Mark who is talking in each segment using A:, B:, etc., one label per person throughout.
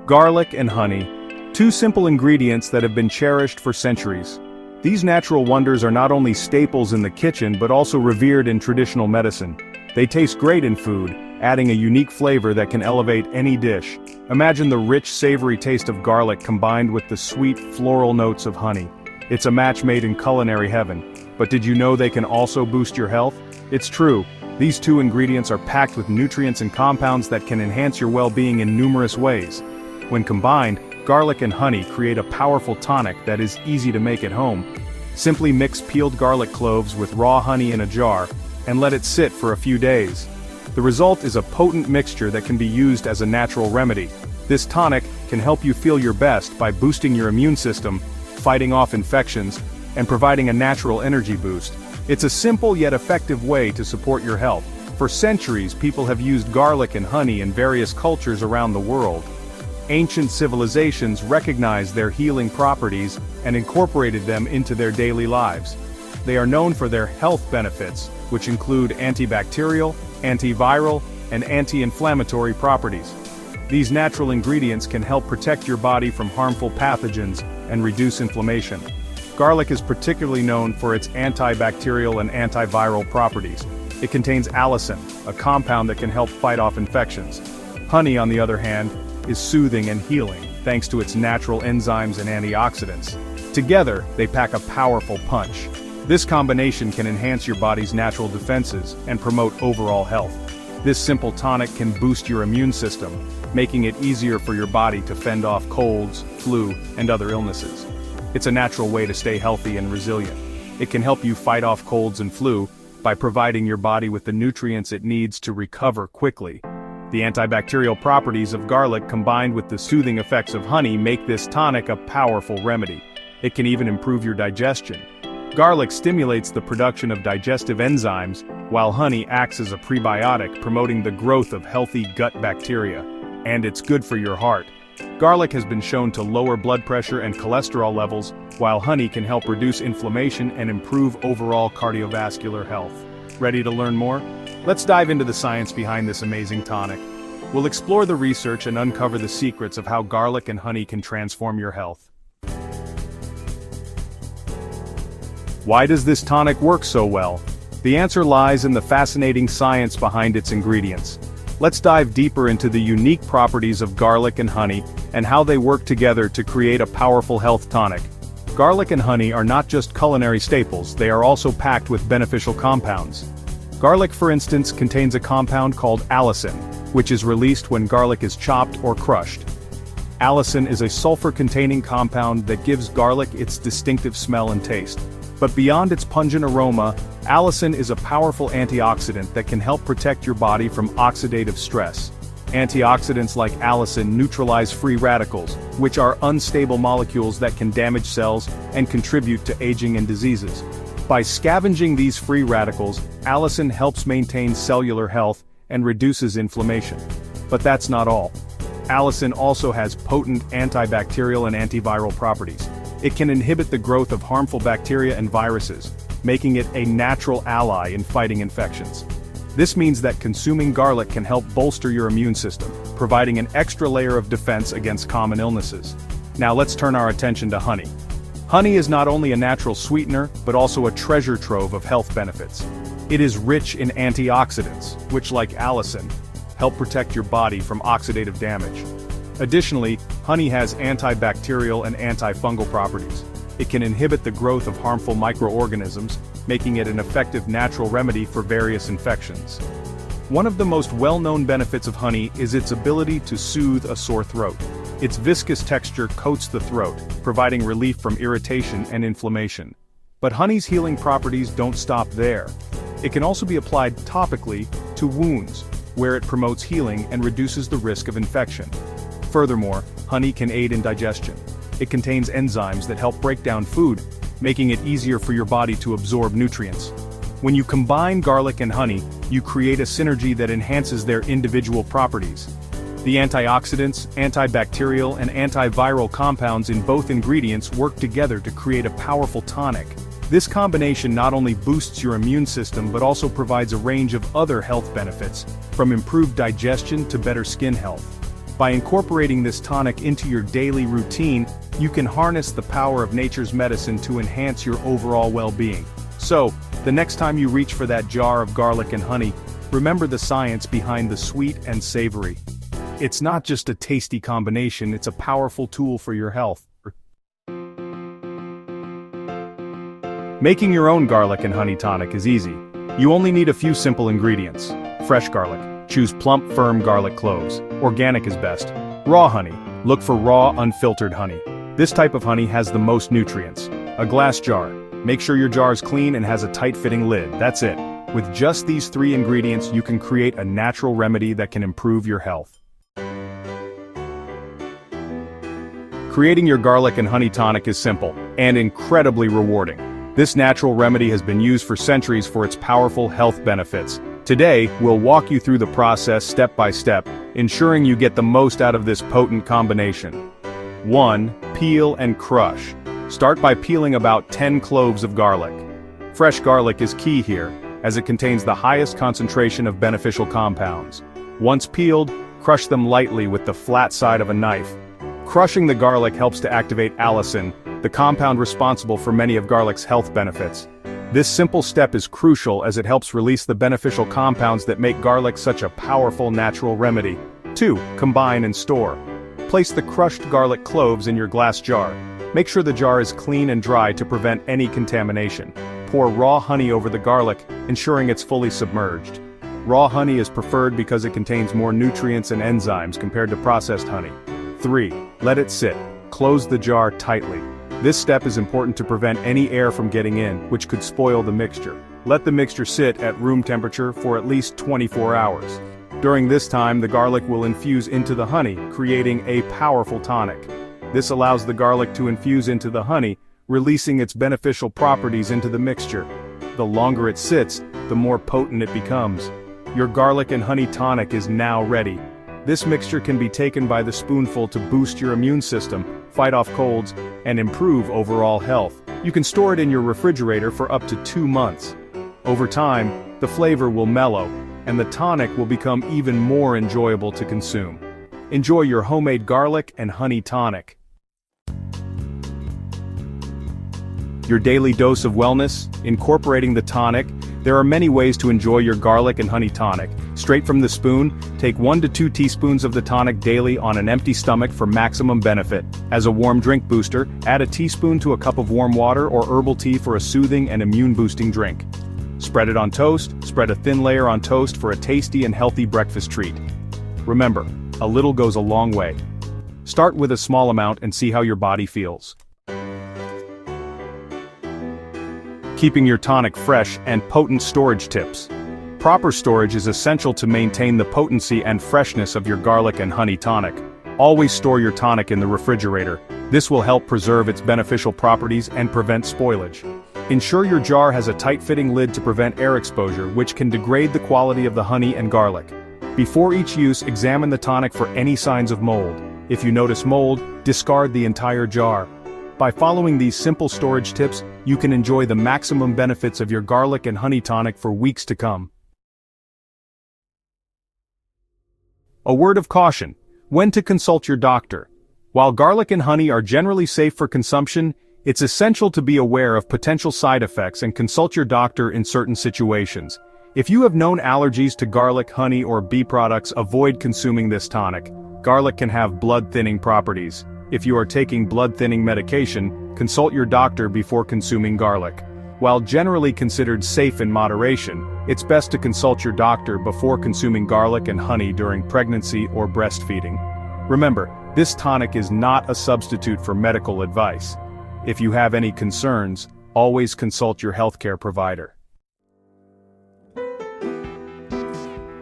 A: Garlic and honey, two simple ingredients that have been cherished for centuries. These natural wonders are not only staples in the kitchen but also revered in traditional medicine. They taste great in food, adding a unique flavor that can elevate any dish. Imagine the rich, savory taste of garlic combined with the sweet, floral notes of honey. It's a match made in culinary heaven. But did you know they can also boost your health? It's true. These two ingredients are packed with nutrients and compounds that can enhance your well-being in numerous ways. When combined, garlic and honey create a powerful tonic that is easy to make at home. Simply mix peeled garlic cloves with raw honey in a jar, and let it sit for a few days. The result is a potent mixture that can be used as a natural remedy. This tonic can help you feel your best by boosting your immune system, fighting off infections, and providing a natural energy boost. It's a simple yet effective way to support your health. For centuries, people have used garlic and honey in various cultures around the world. Ancient civilizations recognized their healing properties and incorporated them into their daily lives. They are known for their health benefits, which include antibacterial, antiviral, and anti-inflammatory properties. These natural ingredients can help protect your body from harmful pathogens and reduce inflammation. Garlic is particularly known for its antibacterial and antiviral properties. It contains allicin, a compound that can help fight off infections. Honey, on the other hand, is soothing and healing, thanks to its natural enzymes and antioxidants. Together, they pack a powerful punch. This combination can enhance your body's natural defenses and promote overall health. This simple tonic can boost your immune system, making it easier for your body to fend off colds, flu, and other illnesses. It's a natural way to stay healthy and resilient. It can help you fight off colds and flu by providing your body with the nutrients it needs to recover quickly. The antibacterial properties of garlic combined with the soothing effects of honey make this tonic a powerful remedy. It can even improve your digestion. Garlic stimulates the production of digestive enzymes, while honey acts as a prebiotic, promoting the growth of healthy gut bacteria. And it's good for your heart. Garlic has been shown to lower blood pressure and cholesterol levels, while honey can help reduce inflammation and improve overall cardiovascular health. Ready to learn more? Let's dive into the science behind this amazing tonic. We'll explore the research and uncover the secrets of how garlic and honey can transform your health. Why does this tonic work so well? The answer lies in the fascinating science behind its ingredients. Let's dive deeper into the unique properties of garlic and honey and how they work together to create a powerful health tonic. Garlic and honey are not just culinary staples, they are also packed with beneficial compounds. Garlic, for instance, contains a compound called allicin, which is released when garlic is chopped or crushed. Allicin is a sulfur-containing compound that gives garlic its distinctive smell and taste. But beyond its pungent aroma, allicin is a powerful antioxidant that can help protect your body from oxidative stress. Antioxidants like allicin neutralize free radicals, which are unstable molecules that can damage cells and contribute to aging and diseases. By scavenging these free radicals, allicin helps maintain cellular health and reduces inflammation. But that's not all. Allicin also has potent antibacterial and antiviral properties. It can inhibit the growth of harmful bacteria and viruses, making it a natural ally in fighting infections. This means that consuming garlic can help bolster your immune system, providing an extra layer of defense against common illnesses. Now let's turn our attention to honey. Honey is not only a natural sweetener, but also a treasure trove of health benefits. It is rich in antioxidants, which, like allicin, help protect your body from oxidative damage. Additionally, honey has antibacterial and antifungal properties. It can inhibit the growth of harmful microorganisms, making it an effective natural remedy for various infections. One of the most well-known benefits of honey is its ability to soothe a sore throat. Its viscous texture coats the throat, providing relief from irritation and inflammation. But honey's healing properties don't stop there. It can also be applied topically to wounds, where it promotes healing and reduces the risk of infection. Furthermore, honey can aid in digestion. It contains enzymes that help break down food, making it easier for your body to absorb nutrients. When you combine garlic and honey, you create a synergy that enhances their individual properties. The antioxidants, antibacterial, and antiviral compounds in both ingredients work together to create a powerful tonic. This combination not only boosts your immune system but also provides a range of other health benefits, from improved digestion to better skin health. By incorporating this tonic into your daily routine, you can harness the power of nature's medicine to enhance your overall well-being. So, the next time you reach for that jar of garlic and honey, remember the science behind the sweet and savory. It's not just a tasty combination, it's a powerful tool for your health. Making your own garlic and honey tonic is easy. You only need a few simple ingredients. Fresh garlic. Choose plump, firm garlic cloves. Organic is best. Raw honey. Look for raw, unfiltered honey. This type of honey has the most nutrients. A glass jar. Make sure your jar is clean and has a tight-fitting lid. That's it. With just these 3 ingredients, you can create a natural remedy that can improve your health. Creating your garlic and honey tonic is simple and incredibly rewarding. This natural remedy has been used for centuries for its powerful health benefits. Today, we'll walk you through the process step by step, ensuring you get the most out of this potent combination. 1. Peel and crush. Start by peeling about 10 cloves of garlic. Fresh garlic is key here, as it contains the highest concentration of beneficial compounds. Once peeled, crush them lightly with the flat side of a knife. Crushing the garlic helps to activate allicin, the compound responsible for many of garlic's health benefits. This simple step is crucial as it helps release the beneficial compounds that make garlic such a powerful natural remedy. 2. Combine and store. Place the crushed garlic cloves in your glass jar. Make sure the jar is clean and dry to prevent any contamination. Pour raw honey over the garlic, ensuring it's fully submerged. Raw honey is preferred because it contains more nutrients and enzymes compared to processed honey. 3. Let it sit. Close the jar tightly. This step is important to prevent any air from getting in, which could spoil the mixture. Let the mixture sit at room temperature for at least 24 hours. During this time, the garlic will infuse into the honey, creating a powerful tonic. This allows the garlic to infuse into the honey, releasing its beneficial properties into the mixture. The longer it sits, the more potent it becomes. Your garlic and honey tonic is now ready. This mixture can be taken by the spoonful to boost your immune system, fight off colds, and improve overall health. You can store it in your refrigerator for up to 2 months. Over time, the flavor will mellow, and the tonic will become even more enjoyable to consume. Enjoy your homemade garlic and honey tonic. Your daily dose of wellness, incorporating the tonic. There are many ways to enjoy your garlic and honey tonic. Straight from the spoon, take 1 to 2 teaspoons of the tonic daily on an empty stomach for maximum benefit. As a warm drink booster, add a teaspoon to a cup of warm water or herbal tea for a soothing and immune-boosting drink. Spread it on toast, spread a thin layer on toast for a tasty and healthy breakfast treat. Remember, a little goes a long way. Start with a small amount and see how your body feels. Keeping your tonic fresh and potent storage tips. Proper storage is essential to maintain the potency and freshness of your garlic and honey tonic. Always store your tonic in the refrigerator. This will help preserve its beneficial properties and prevent spoilage. Ensure your jar has a tight-fitting lid to prevent air exposure, which can degrade the quality of the honey and garlic. Before each use, examine the tonic for any signs of mold. If you notice mold, discard the entire jar. By following these simple storage tips, you can enjoy the maximum benefits of your garlic and honey tonic for weeks to come. A word of caution: when to consult your doctor. While garlic and honey are generally safe for consumption, it's essential to be aware of potential side effects and consult your doctor in certain situations. If you have known allergies to garlic, honey, or bee products, avoid consuming this tonic. Garlic can have blood-thinning properties. If you are taking blood-thinning medication, consult your doctor before consuming garlic. While generally considered safe in moderation, it's best to consult your doctor before consuming garlic and honey during pregnancy or breastfeeding. Remember, this tonic is not a substitute for medical advice. If you have any concerns, always consult your healthcare provider.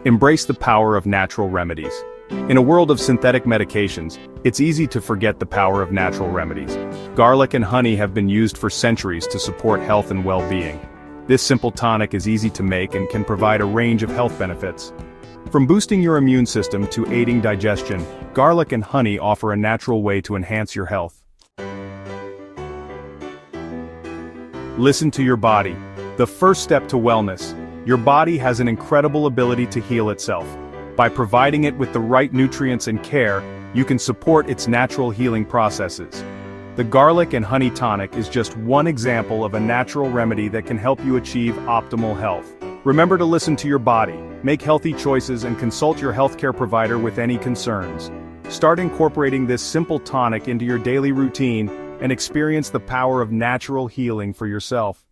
A: Embrace the power of natural remedies. In a world of synthetic medications, it's easy to forget the power of natural remedies. Garlic and honey have been used for centuries to support health and well-being. This simple tonic is easy to make and can provide a range of health benefits. From boosting your immune system to aiding digestion, garlic and honey offer a natural way to enhance your health. Listen to your body. The first step to wellness. Your body has an incredible ability to heal itself. By providing it with the right nutrients and care, you can support its natural healing processes. The garlic and honey tonic is just one example of a natural remedy that can help you achieve optimal health. Remember to listen to your body, make healthy choices, and consult your healthcare provider with any concerns. Start incorporating this simple tonic into your daily routine and experience the power of natural healing for yourself.